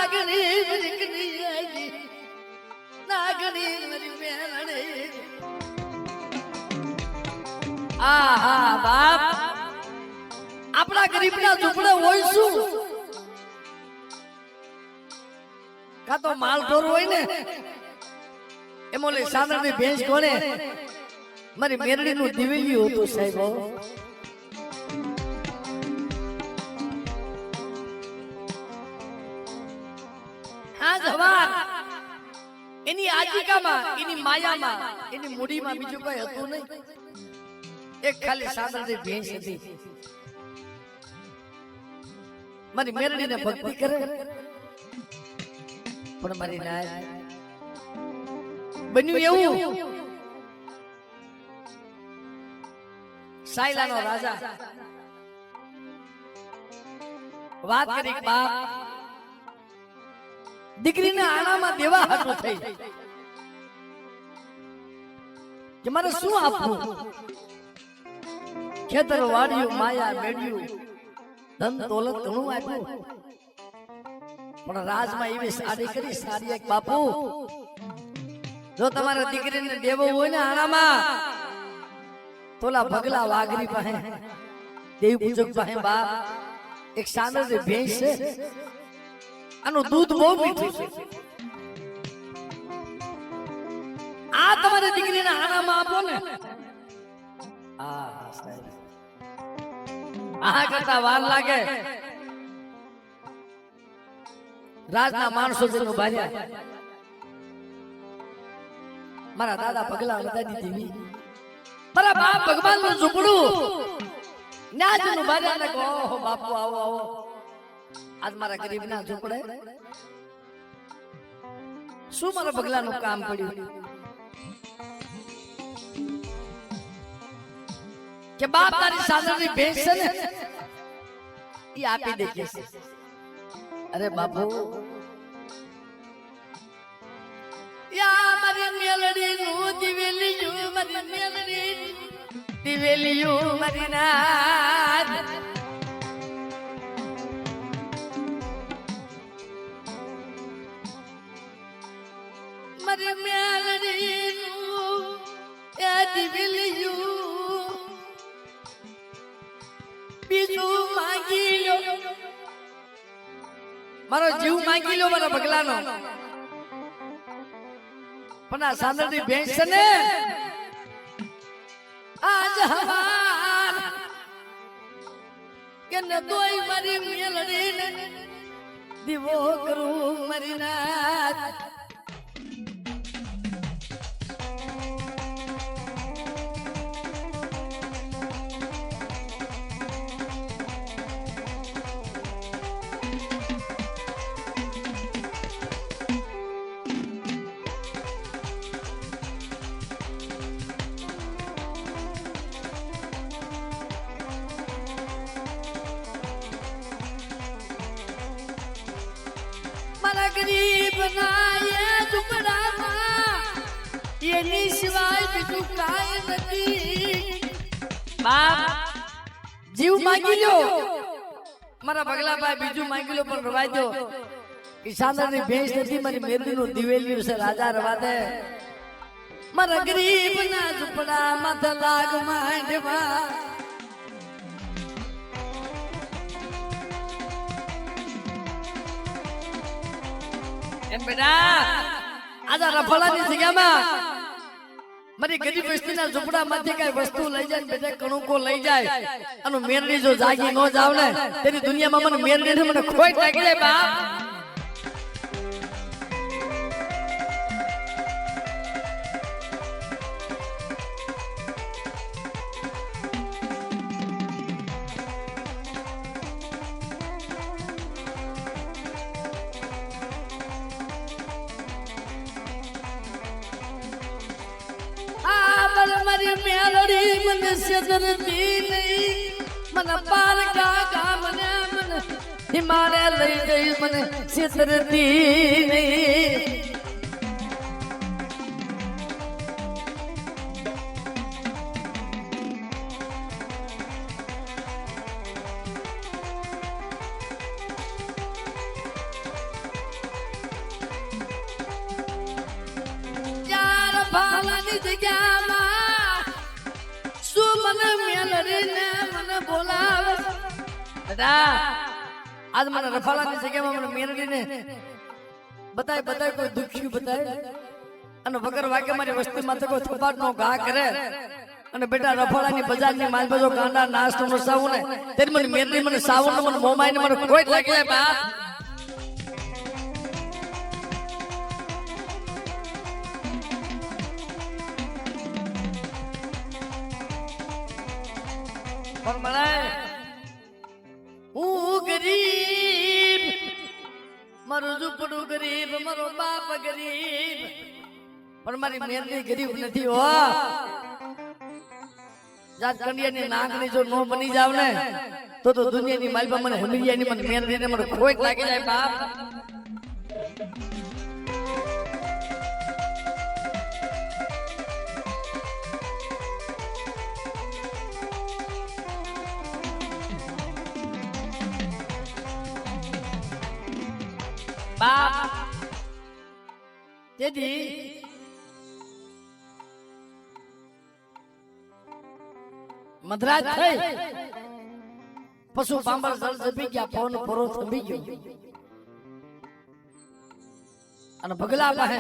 નાગણી મરી નાગણી મરી બેનડે આહા બાપ આપણા ગરીબના ઝૂંપડા હોય શું કા તો માલ ઢોર હોય ને એમ ઓલી સાંદળની ભેંસ કોને મારી મેરડીનું દિવેલિયું હતું સાહેબ આ જવાન એની આજીકામાં એની માયામાં એની મૂડીમાં બીજું કઈ હતું નહીં એક ખાલી સાંદળની ભેંસ હતી મારી મેરડીને ભક્તિ કરે પણ મારી નાય બન્યું એવું સાયલાનો રાજા વાત કરી બાપ દીકરીને આણામાં દેવા હાટું થઈ કે મારે શું આપવું ખેતર વાડ્યું માયા મેળ્યું ધન દોલત ઘણું આપ્યું પણ રાજમાં એવી સાડી કરી સાડી એક બાપુ જો તમારા દીકરીને દેવો હોય ને આણામાં તોલા ભગલા વાઘરી પાસે દેવી પૂજક પાસે બાપ એક સાંદળની ભેંસ છે આનું દૂધ બહુ મીઠું છે આ તમારી દીકરીને આણામાં આપો ને આ કરતા વાર લાગે રાજના માણસો જેનું ભાર્યા મારા દાદા પગલા દાદી દેવી મારા બાપ ભગવાનનું ઝૂંપડું ન્યાજનું ભાર્યા ને કહો બાપુ આવો આવો આજ મારા ગરીબના ઝૂંપડે શું મારા પગલાનું કામ પડ્યું કે બાપ તારી સાંદળની ભેંસ છે ને એ આપી દે કે અરે બાપુ યા મારી મેલડી નું દિવેલિયું મારી મેલડી દિવેલિયું મારી નાદ મારી મેલડી નું એ દિવેલિયું બીજું માંગી લો મારો જીવ માંગી લો મારા પગલાનો પણ આ સાંદળની ભેંસ છે ને આજ હવાર કે ન તોય મારી મેલડીને દીવો કરું મારી નાથ ગરીબ ના ઝૂંપડામાં એની સિવાય બીજું કાંઈ નથી બાપ જીવ માંગી લો મારા પગલા ભાઈ બીજું માંગી લો પણ રવાઈ દો સાંદળની ભેંસ નથી મારી મેરડીનું દિવેલિયું છે રાજા રવા દે મારા ગરીબ ના ઝૂંપડામાં લાગ માંડવા એમ બેટા આજા રફાળાની જગ્યામાં મારી ગરીબ વસ્તીના ઝૂંપડામાંથી કઈ વસ્તુ લઈ જાય બેટા કણુકો લઈ જાય અને મેરડી જો જાગી ન જાવ ને તેની દુનિયામાં મને મેરડી મને ખોઈ નાખી દે બાપ મારી મેલડી મને સેદરતી નહીં મને પારકા ગામને મને હિમાલય લઈ ગઈ મને સેદરતી નહીં રફાલાની જગ્યામાં શું મને મેલડીને મને બોલાવે દાદા આજ મને રફાલાની જગ્યામાં મને મેલડીને બતાય કોઈ દુખ્યું બતાય અને વગર વાગે મારી વસ્તી માથે કોઈ થપાટનો ઘા કરે અને બેટા રફાલાની બજારની માલ બજો કાંડા નાશ નો સાવું ને તેરી મને મેલડી મને સાવું ને મને મોમાઈને મને કોઈ લાગે બાપ પણ મને હું ગરીબ મારું ઝૂંપડું ગરીબ મારો બાપ ગરીબ પણ મારી મેરડી ગરીબ નથી હો જાત કંડિયાની નાગની જો નો બની જાવ ને તો દુનિયાની માલપા મને હમીરિયાની મને મેરડીને મને ખોટ લાગી જાય બાપ બાપ તેથી મધરાજ થઈ પશુ પાંબર જળ જપી ગયા પવન પરો થંભી ગયો અને ભગલા પાસે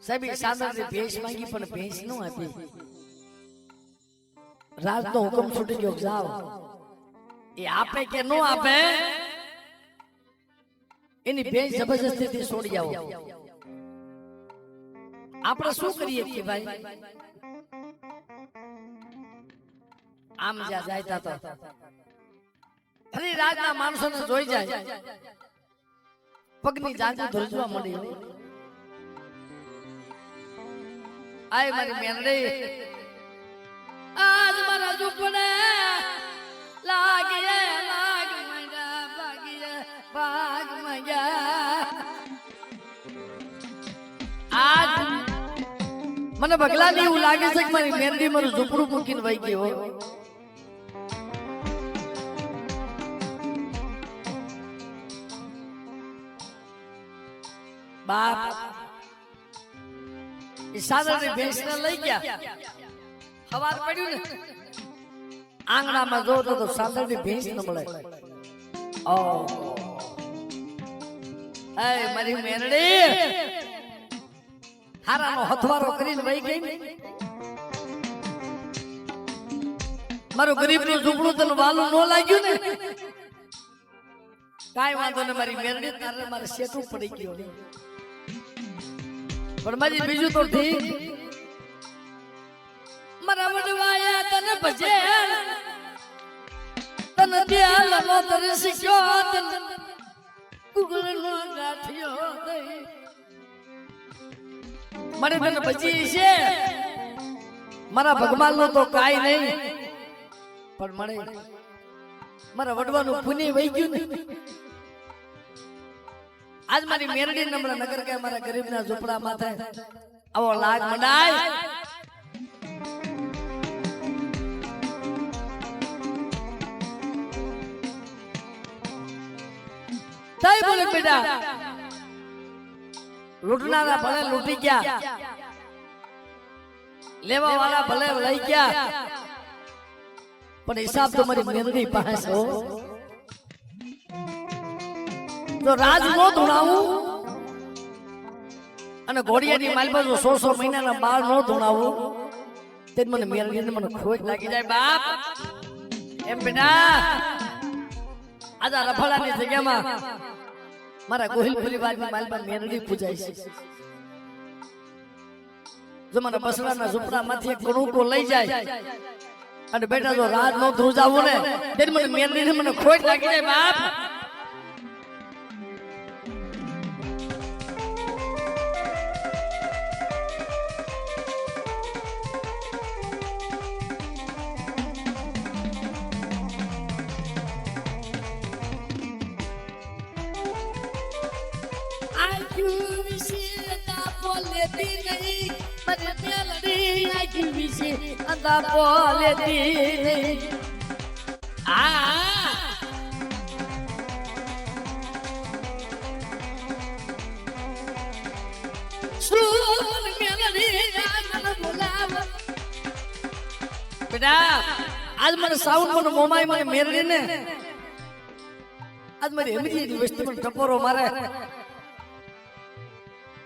સાહેબ સાંદરની ભેંસ માંગી પણ ભેંસ ન આપી રાજનો હુકમ છૂટી ગયો જાઓ એ આપે કે ન આપે એની ભેંસ જબરજસ્તી થી છોડી આવો આપણે શું કરીએ કે ભાઈ આમ જ્યાં જાય તો ફરી રાજના માણસોને જોઈ જાય પગની જાંજી ધ્રુજવા મળી આય મારી મેરડી આજ મારા ઝૂંપડે લાગીએ લાગ મંગા ભાગીએ ભાગ મંગા આજ મને બગલા ની એવું લાગે છે કે મારી મેરડી મારું ઝૂંપડું મૂકીને વહી ગયો બાપ એ સાદરની ભેંસને લઈ ગયા સવાર પડ્યું ને આંગણામાં જોતો તો સાદરની ભેંસ ન મળે ઓ એ મારી મેરડી હારાનો હથવારો કરીને વહી ગઈ મારું ગરીબનું ઝૂંપડું તને વાલું ન લાગ્યું ને કાઈ વાંધો ને મારી મેરડી તારે મારે શેઠું પડી ગયો પણ મારી બીજું તો ઠીક મારા વડવાયા તને ભજે તને દિયાલ નો તરે શીખ્યો તને ગુગળ નો ગાઠિયો દઈ મને તને ભજી છે મારા ભગવાન નો તો કાઈ નહીં પણ મને મારા વડવાનું પુણ્ય વહી ગયું ને આજ મારી મેરડી નમ્ર નગર કે મારા ગરીબના ઝૂંપડા માથે આવો લાગ મંડાય તઈ બોલે બેટા લૂંટનારા ભલે લૂંટી ગયા લેવા વાળા ભલે લઈ ગયા પણ હિસાબ તો મારી મેરડી પાસે હો તો રાજ નો ધુણાવું અને ઘોડિયાની માલબાજુ 100 મહિનાના બાળ નો ધુણાવું તે મને મેરડીને મને ખોટ લાગી જાય બાપ એમ બેટા આજા રફાલાની જગ્યામાં મારા ગોહિલ પરિવારની માલબા મેરડી પૂજાય છે જો મારા બસડાના ઝૂંપડામાંથી એક કણુકો લઈ જાય અને બેટા જો રાજ નો ધ્રુજાવું ને તે મને મેરડીને મને ખોટ લાગી જાય બાપ anda boleh dini seluruh melodi બેટા આજ મને સાઉન્ડ મને મોમાઈ મને મેરડી ને આજ મારી એમજી વસ્તુ પણ ટપોરો મારે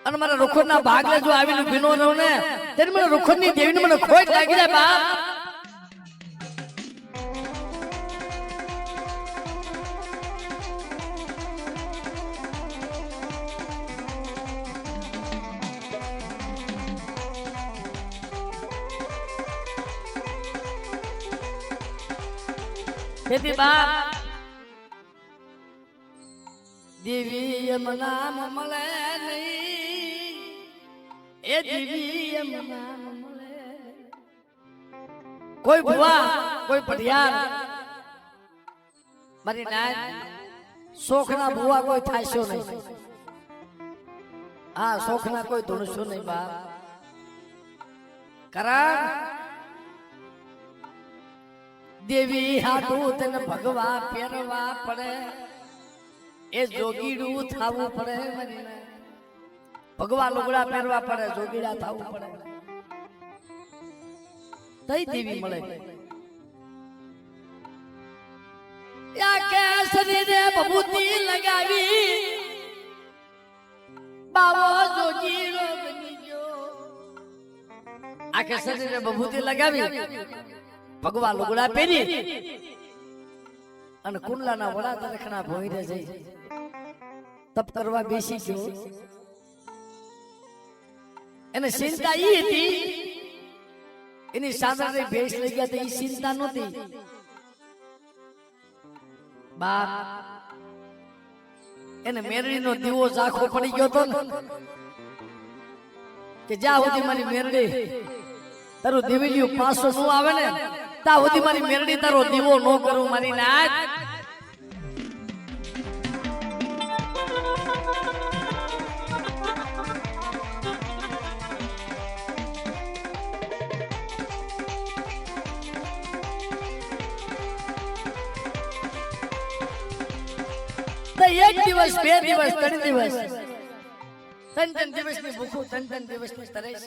અને મારા રોખડ ના ભાગલે જો આવીને ભીનો રહું ને તેને મને રોખડ ની દેવીને મને ખોટ લાગી જાય બાપ. તેથી બાપ દેવી એમ નામ મળે નહીં એ દેવી એમ નામ મળે કોઈ ભુવા કોઈ પઢિયાર મારી નાય શોખના ભુવા કોઈ થાશો નહીં. હા શોખના કોઈ ધૂણશો નહીં બાપ. કારણ દેવી હાથું તને ભગવા પહેરવા પડે એ જોગીડું થાવું પડે ભગવા લુગડા પહેરવા પડે જોગીડા થાવું પડે તઈ દેવી મળે. કે શરીરે ભભૂતિ લગાવી બાવો જોગીડો બની ગયો. આખે શરીરે ભભૂતિ લગાવી ભગવા લુગડા પહેરી અને કુંડલાના વડા તરખના ભોંયરે જઈ તપ કરવા બેસી ગયો. એને ચિંતા ઈ હતી એની સાંભળે ભેસ લઈ ગયા તો ઈ ચિંતા નહોતી બાપ. એને મેરડીનો દીવો ઝાંખો પડી ગયો તો ને કે જ્યાં સુધી મારી મેરડી તારું દેવીલિયું પાછો નું આવે ને તા સુધી મારી મેરડી તારો દીવો નો કરું મારી નાથ. એક દિવસ બે દિવસ ત્રણ દિવસ ત્રણ દિવસની ભૂખું ત્રણ દિવસની તરસ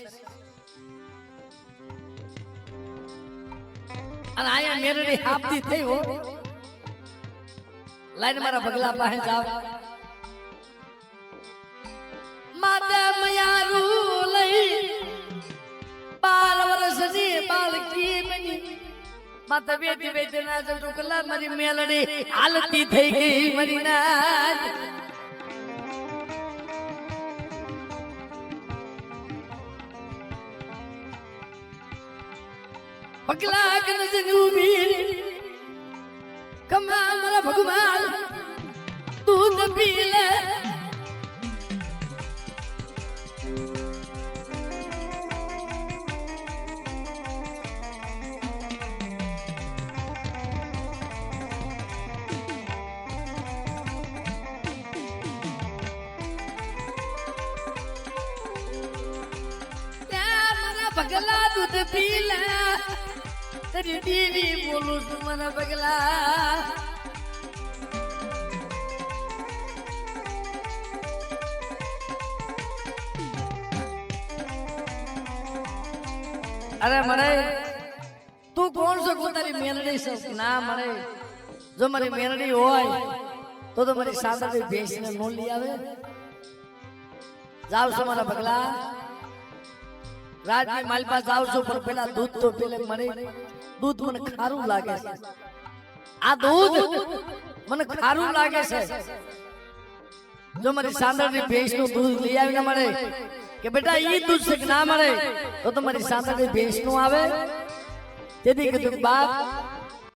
અને આયા મેરડી હાપતી થઈ હો. લાઈન મારા ભગલા પાસે જાવ માતે મયારું લઈ 12 વર્ષની બાળકી બની માતા બેટી બેટી ના ટુકલા મારી મેલડી હાલતી થઈ ગઈ મારી નાથ. પગલા કનજની ઉભી કમા મારા ભગવાન દૂધ પી લે. પગલા દૂધ પી લે તારી દેવી બોલું છું મને પગલા. અરે મને તું કોણ છો કો તારી મેલડી છે ના મને જો મારી મેલડી હોય તો મારી સાંદળી ભેંસને નો લઈ આવે. જાવ છો મારા પગલા રાજની માલપા જાવ છો પણ પેલા દૂધ તો પેલે મને દૂધ મને ખારું લાગે છે. આ દૂધ મને ખારું લાગે છે. જો મારી સાંદળની ભેંસનું દૂધ લઈ આવીને મળે કે બેટા ઈ દૂધ છે ના મળે તો તમારી સાંદળની ભેંસનું આવે. તેથી કીધું બાપ